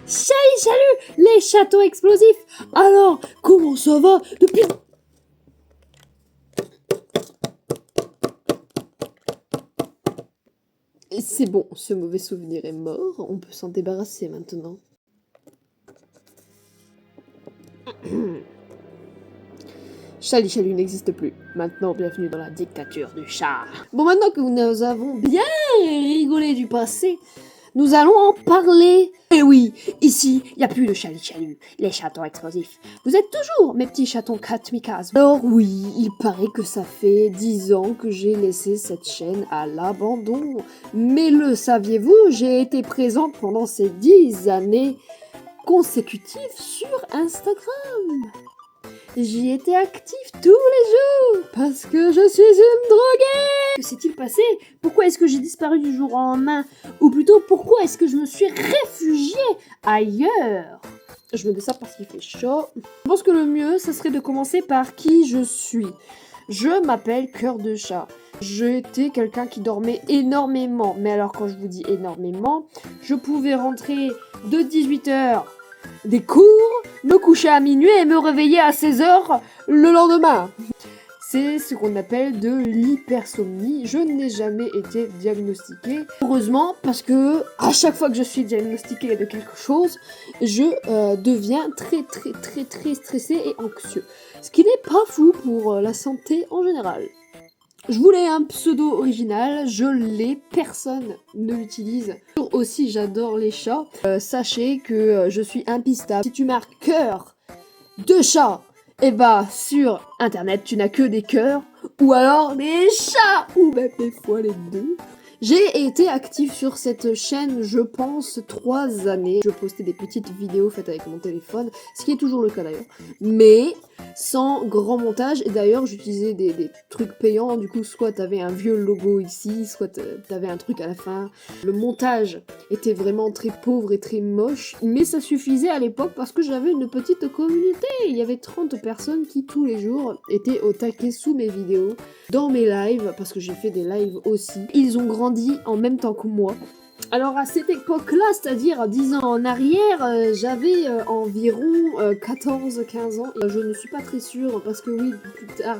Salut, les chatons explosifs. Alors, comment ça va depuis... C'est bon, ce mauvais souvenir est mort, on peut s'en débarrasser maintenant. Chali Chalu n'existe plus. Maintenant, bienvenue dans la dictature du chat. Bon, maintenant que nous avons bien rigolé du passé, nous allons en parler. Et oui, ici, il n'y a plus de Chali Chalu, les chatons explosifs. Vous êtes toujours mes petits chatons Katmikas. Alors oui, il paraît que ça fait 10 ans que j'ai laissé cette chaîne à l'abandon. Mais le saviez-vous, j'ai été présente pendant ces 10 années consécutives sur Instagram. J'y étais active tous les jours parce que je suis une droguée. Que s'est-il passé? Pourquoi est-ce que j'ai disparu du jour au lendemain? Ou plutôt, pourquoi est-ce que je me suis réfugiée ailleurs? Je me dis ça parce qu'il fait chaud. Je pense que le mieux, ça serait de commencer par qui je suis. Je m'appelle Cœur de Chat. J'étais quelqu'un qui dormait énormément. Mais alors, quand je vous dis énormément, je pouvais rentrer de 18h des cours, me coucher à minuit et me réveiller à 16h le lendemain. C'est ce qu'on appelle de l'hypersomnie. Je n'ai jamais été diagnostiquée. Heureusement, parce que à chaque fois que je suis diagnostiquée de quelque chose, je deviens très stressée et anxieux. Ce qui n'est pas fou pour la santé en général. Je voulais un pseudo original, je l'ai, personne ne l'utilise. Aussi, j'adore les chats. Sachez que je suis impistable. Si tu marques cœur de chat, et bah sur internet, tu n'as que des cœurs, ou alors des chats, ou même des fois les deux. J'ai été active sur cette chaîne, je pense, 3 années. Je postais des petites vidéos faites avec mon téléphone, ce qui est toujours le cas d'ailleurs. Mais sans grand montage, et d'ailleurs j'utilisais des trucs payants, du coup soit t'avais un vieux logo ici, soit t'avais un truc à la fin. Le montage était vraiment très pauvre et très moche, mais ça suffisait à l'époque parce que j'avais une petite communauté. Il y avait 30 personnes qui tous les jours étaient au taquet sous mes vidéos, dans mes lives, parce que j'ai fait des lives aussi. Ils ont grandi en même temps que moi. Alors à cette époque-là, c'est-à-dire 10 ans en arrière, j'avais environ 14-15 ans. Et je ne suis pas très sûre parce que oui, plus tard,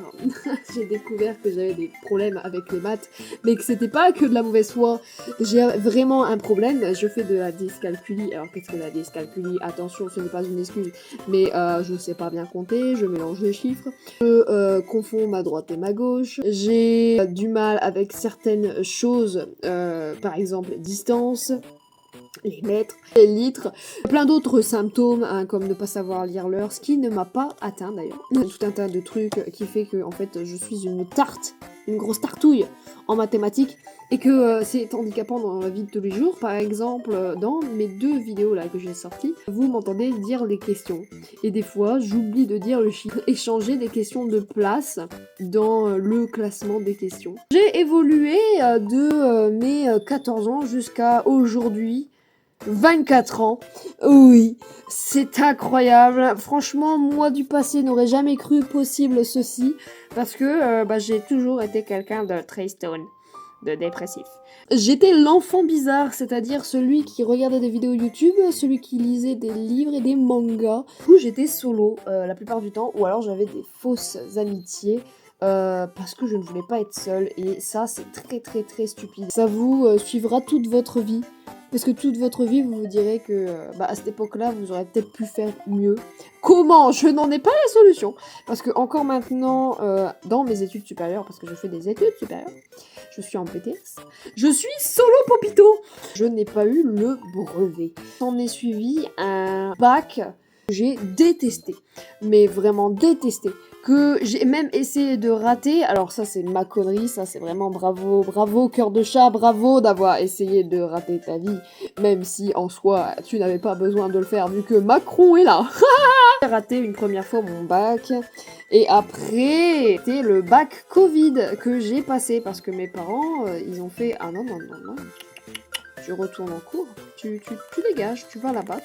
j'ai découvert que j'avais des problèmes avec les maths, mais que c'était pas que de la mauvaise foi. J'ai vraiment un problème, je fais de la dyscalculie. Alors qu'est-ce que la dyscalculie? Attention, ce n'est pas une excuse, mais je sais pas bien compter, je mélange les chiffres, je confonds ma droite et ma gauche, j'ai du mal avec certaines choses, par exemple distance, les mètres, les litres, plein d'autres symptômes, hein, comme ne pas savoir lire l'heure, ce qui ne m'a pas atteint d'ailleurs. Tout un tas de trucs qui fait que en fait je suis une tarte, une grosse tartouille en mathématiques, et que c'est handicapant dans la vie de tous les jours. Par exemple, dans mes 2 vidéos là que j'ai sorties, vous m'entendez dire les questions, et des fois j'oublie de dire le chiffre, échanger des questions de place dans le classement des questions. J'ai évolué de mes 14 ans jusqu'à aujourd'hui, 24 ans, oui, c'est incroyable. Franchement, moi du passé n'aurais jamais cru possible ceci, parce que j'ai toujours été quelqu'un de très stone, de dépressif. J'étais l'enfant bizarre, c'est-à-dire celui qui regardait des vidéos YouTube, celui qui lisait des livres et des mangas. Du coup, j'étais solo la plupart du temps, ou alors j'avais des fausses amitiés. Parce que je ne voulais pas être seule, et ça c'est très stupide. Ça vous suivra toute votre vie, parce que toute votre vie vous vous direz que à cette époque-là vous auriez peut-être pu faire mieux. Comment? Je n'en ai pas la solution, parce que encore maintenant dans mes études supérieures, parce que je fais des études supérieures, je suis en BTS, je suis solo popito. Je n'ai pas eu le brevet. S'en est suivi un bac que j'ai détesté, mais vraiment détesté, que j'ai même essayé de rater. Alors ça c'est ma connerie, ça c'est vraiment bravo Cœur de Chat, bravo d'avoir essayé de rater ta vie, même si en soi tu n'avais pas besoin de le faire vu que Macron est là. J'ai raté une première fois mon bac, et après c'était le bac Covid que j'ai passé parce que mes parents ils ont fait ah non, tu retournes en cours, tu dégages, tu vas là-bas,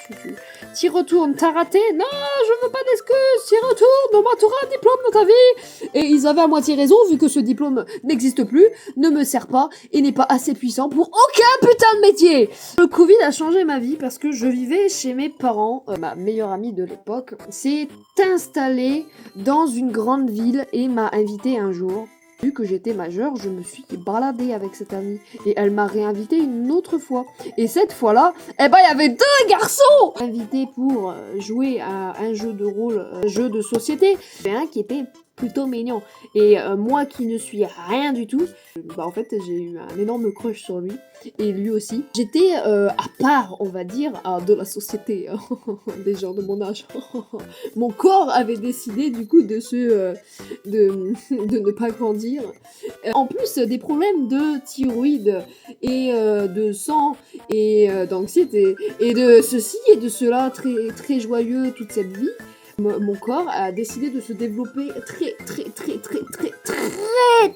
t'y retournes, t'as raté, non, je veux pas d'excuses, t'y retournes, au moins t'auras un diplôme dans ta vie. Et ils avaient à moitié raison, vu que ce diplôme n'existe plus, ne me sert pas, et n'est pas assez puissant pour aucun putain de métier. Le Covid a changé ma vie parce que je vivais chez mes parents, ma meilleure amie de l'époque s'est installée dans une grande ville et m'a invitée un jour. Vu que j'étais majeure, je me suis baladée avec cette amie et elle m'a réinvitée une autre fois. Et cette fois-là, eh ben il y avait deux garçons invités pour jouer à un jeu de rôle, un jeu de société. Il y en a un qui était plutôt mignon. Et moi qui ne suis rien du tout, bah en fait j'ai eu un énorme crush sur lui. Et lui aussi. J'étais à part, on va dire, de la société des gens de mon âge. Mon corps avait décidé du coup de ne pas grandir. En plus des problèmes de thyroïde et de sang et d'anxiété et de ceci et de cela très très joyeux toute cette vie. Mon corps a décidé de se développer très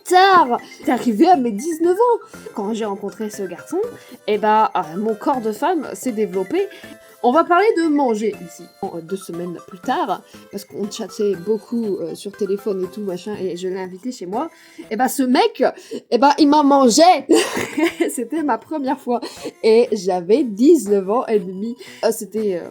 tard. C'est arrivé à mes 19 ans. Quand j'ai rencontré ce garçon, et mon corps de femme s'est développé. On va parler de manger ici. 2 semaines plus tard, parce qu'on chattait beaucoup sur téléphone et tout machin, et je l'ai invité chez moi. Ce mec, il m'a mangé. C'était ma première fois. Et j'avais 19 ans et demi. C'était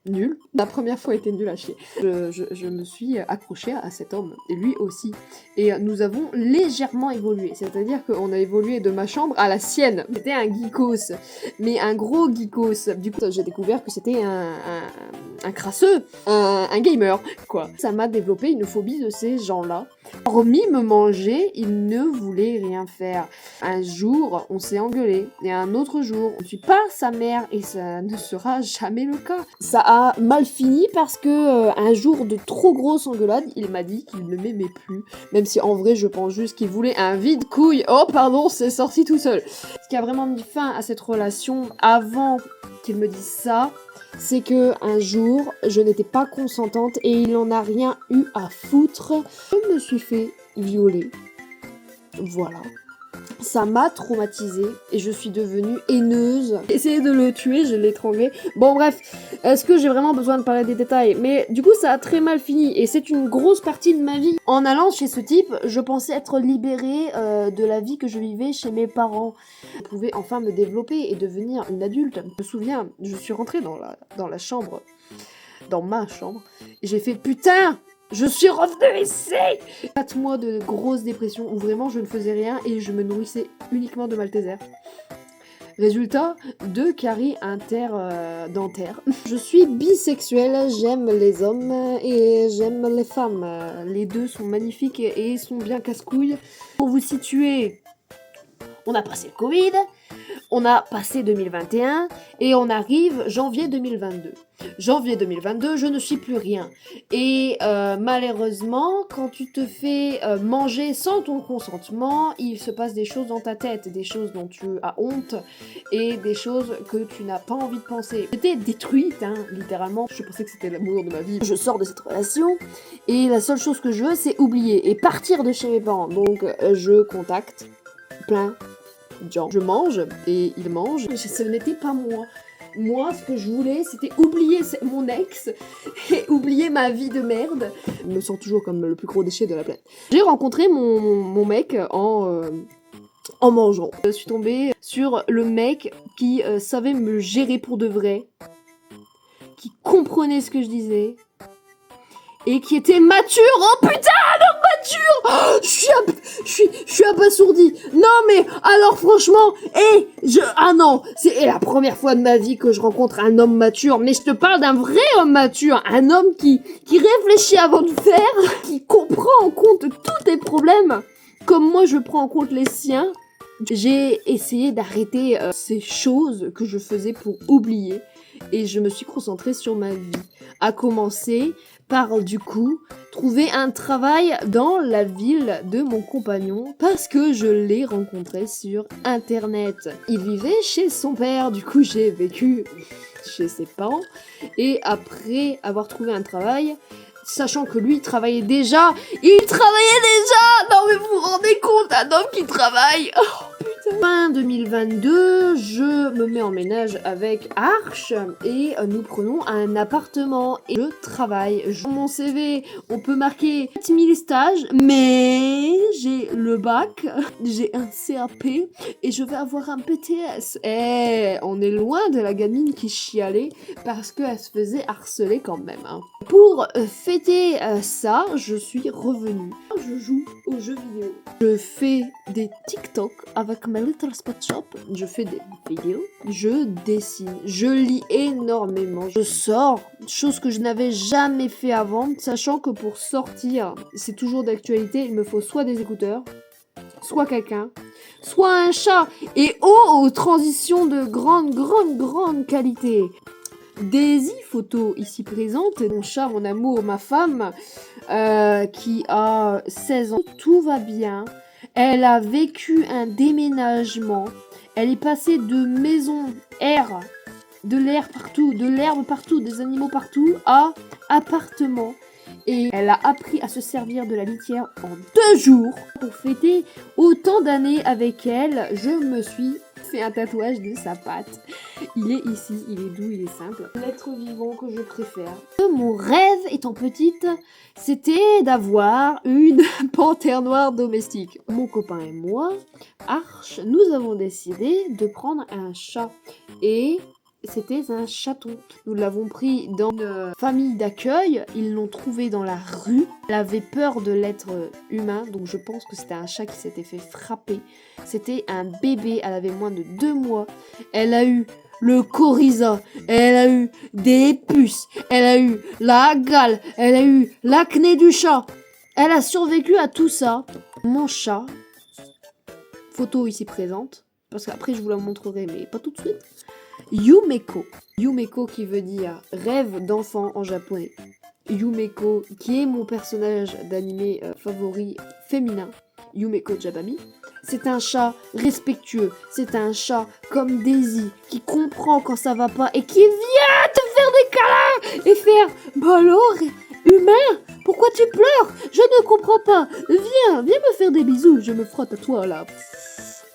nul. La première fois était nulle à chier. Je me suis accrochée à cet homme, et lui aussi. Et nous avons légèrement évolué. C'est-à-dire qu'on a évolué de ma chambre à la sienne. C'était un geekos, mais un gros geekos. Du coup, j'ai découvert que c'était un crasseux, un gamer, quoi. Ça m'a développé une phobie de ces gens-là. Hormis me manger, il ne voulait rien faire. Un jour, on s'est engueulé. Et un autre jour, je ne suis pas sa mère et ça ne sera jamais le cas. Ça a mal fini parce que un jour de trop grosse engueulade, il m'a dit qu'il ne m'aimait plus. Même si en vrai, je pense juste qu'il voulait un vide-couille. Oh pardon, c'est sorti tout seul. Ce qui a vraiment mis fin à cette relation avant qu'il me dise ça, c'est que un jour, je n'étais pas consentante et il en a rien eu à foutre. Je me suis fait violer. Voilà. Ça m'a traumatisée et je suis devenue haineuse. J'ai essayé de le tuer, je l'ai étranglé. Bon bref, est-ce que j'ai vraiment besoin de parler des détails? Mais du coup ça a très mal fini et c'est une grosse partie de ma vie. En allant chez ce type, je pensais être libérée de la vie que je vivais chez mes parents. Je pouvais enfin me développer et devenir une adulte. Je me souviens, je suis rentrée dans la chambre, dans ma chambre, et j'ai fait putain! Je suis revenue ici! 4 mois de grosse dépression où vraiment je ne faisais rien et je me nourrissais uniquement de Malteser. Résultat, 2 caries dentaires. Je suis bisexuelle, j'aime les hommes et j'aime les femmes. Les deux sont magnifiques et sont bien casse-couilles. Pour vous situer, on a passé le Covid, on a passé 2021 et on arrive janvier 2022. Janvier 2022, je ne suis plus rien. Et malheureusement, quand tu te fais manger sans ton consentement, il se passe des choses dans ta tête, des choses dont tu as honte et des choses que tu n'as pas envie de penser. J'étais détruite, littéralement. Je pensais que c'était l'amour de ma vie. Je sors de cette relation et la seule chose que je veux, c'est oublier et partir de chez mes parents. Donc, je contacte plein de gens. Je mange et ils mangent. Ce n'était pas moi. Moi, ce que je voulais, c'était oublier mon ex et oublier ma vie de merde. Je me sens toujours comme le plus gros déchet de la planète. J'ai rencontré mon mec en mangeant. Je suis tombée sur le mec qui savait me gérer pour de vrai, qui comprenait ce que je disais et qui était mature. Oh putain, alors mature. Oh, je suis abasourdi. Non mais alors franchement, ah non, c'est la première fois de ma vie que je rencontre un homme mature, mais je te parle d'un vrai homme mature, un homme qui réfléchit avant de faire, qui comprend en compte tous tes problèmes, comme moi je prends en compte les siens. J'ai essayé d'arrêter ces choses que je faisais pour oublier et je me suis concentrée sur ma vie. À commencer par du coup trouver un travail dans la ville de mon compagnon parce que je l'ai rencontré sur internet. Il vivait chez son père, du coup j'ai vécu chez ses parents et après avoir trouvé un travail, sachant que lui travaillait déjà, non mais vous vous rendez compte, un homme qui travaille, oh putain, Fin 2022, je me mets en ménage avec Arch et nous prenons un appartement et je travaille. Sur mon CV, on peut marquer 4000 stages, mais j'ai le bac, j'ai un CAP et je vais avoir un BTS. On est loin de la gamine qui chialait parce qu'elle se faisait harceler quand même. Hein. Pour fêter ça, je suis revenue. Je joue aux jeux vidéo. Je fais des TikTok avec ma Little Spot Shop. Je fais des vidéos. Je dessine. Je lis énormément. Je sors. Chose que je n'avais jamais fait avant. Sachant que pour sortir, c'est toujours d'actualité. Il me faut soit des écouteurs, soit quelqu'un, soit un chat. Et aux transitions de grande qualité. Daisy, photo ici présente, mon chat, mon amour, ma femme, qui a 16 ans. Tout va bien. Elle a vécu un déménagement. Elle est passée de maison air, de l'air partout, de l'herbe partout, des animaux partout, à appartement. Et elle a appris à se servir de la litière en 2 jours. Pour fêter autant d'années avec elle, je me suis fait un tatouage de sa patte. Il est ici, il est doux, il est simple. L'être vivant que je préfère. Mon rêve étant petite, c'était d'avoir une panthère noire domestique. Mon copain et moi, Arch, nous avons décidé de prendre un chat. Et c'était un chaton. Nous l'avons pris dans une famille d'accueil. Ils l'ont trouvé dans la rue. Elle avait peur de l'être humain, donc je pense que c'était un chat qui s'était fait frapper. C'était un bébé, elle avait moins de 2 mois. Elle a eu le coryza, elle a eu des puces, elle a eu la gale, elle a eu l'acné du chat. Elle a survécu à tout ça. Mon chat, photo ici présente, parce qu'après je vous la montrerai, mais pas tout de suite. Yumeko. Yumeko qui veut dire rêve d'enfant en japonais. Yumeko qui est mon personnage d'animé favori féminin. Yumeko Jabami. C'est un chat respectueux. C'est un chat comme Daisy qui comprend quand ça va pas et qui vient te faire des câlins et faire bah alors, humain, pourquoi tu pleures? Je ne comprends pas. Viens me faire des bisous. Je me frotte à toi là.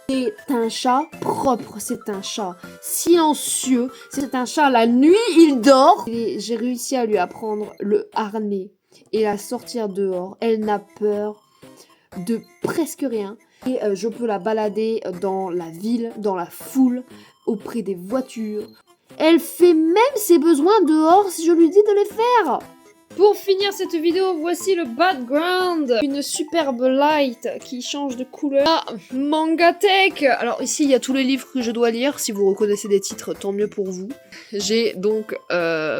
C'est un chat propre, c'est un chat silencieux, c'est un chat la nuit il dort. Et j'ai réussi à lui apprendre le harnais et la sortir dehors. Elle n'a peur de presque rien. Et je peux la balader dans la ville, dans la foule, auprès des voitures. Elle fait même ses besoins dehors si je lui dis de les faire. Pour finir cette vidéo, voici le background. Une superbe light qui change de couleur. Ah, Mangatech. Alors ici, il y a tous les livres que je dois lire. Si vous reconnaissez des titres, tant mieux pour vous. J'ai donc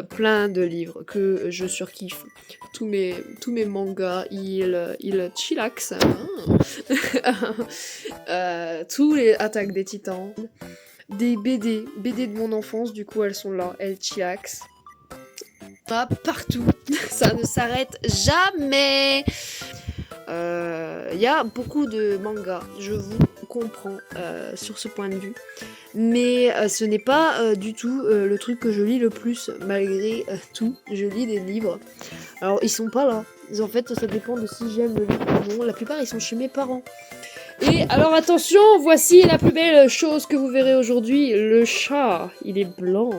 plein de livres que je surkiffe. Tous mes mangas, ils chillax. Tous les attaques des titans. Des BD de mon enfance, du coup elles sont là, elles chillax. Partout, ça ne s'arrête jamais. Il y a beaucoup de mangas, je vous comprends sur ce point de vue, mais ce n'est pas du tout le truc que je lis le plus, malgré tout. Je lis des livres, alors ils sont pas là, en fait ça dépend de si j'aime le livre ou non. La plupart ils sont chez mes parents. Et alors attention, voici la plus belle chose que vous verrez aujourd'hui, le chat, il est blanc.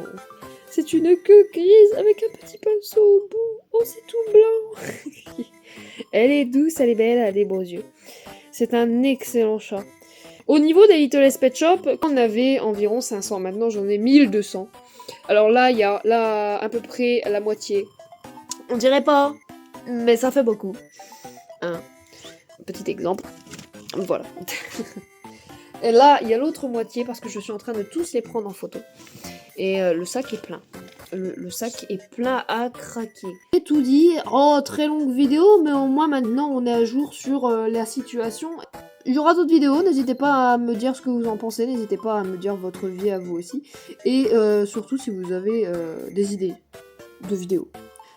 C'est une queue grise avec un petit pinceau au bout. Oh, c'est tout blanc. Elle est douce, elle est belle, elle a des beaux yeux. C'est un excellent chat. Au niveau des Little Pet Shop, on avait environ 500. Maintenant, j'en ai 1200. Alors là, il y a là à peu près la moitié. On dirait pas, mais ça fait beaucoup. Un petit exemple. Voilà. Et là, il y a l'autre moitié parce que je suis en train de tous les prendre en photo. Et le sac est plein. Le sac est plein à craquer. J'ai tout dit. Oh, très longue vidéo, mais au moins maintenant on est à jour sur la situation. Il y aura d'autres vidéos, n'hésitez pas à me dire ce que vous en pensez, n'hésitez pas à me dire votre vie à vous aussi. Et surtout si vous avez des idées de vidéos.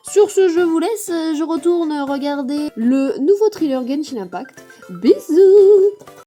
Sur ce, je vous laisse, je retourne regarder le nouveau thriller Genshin Impact. Bisous!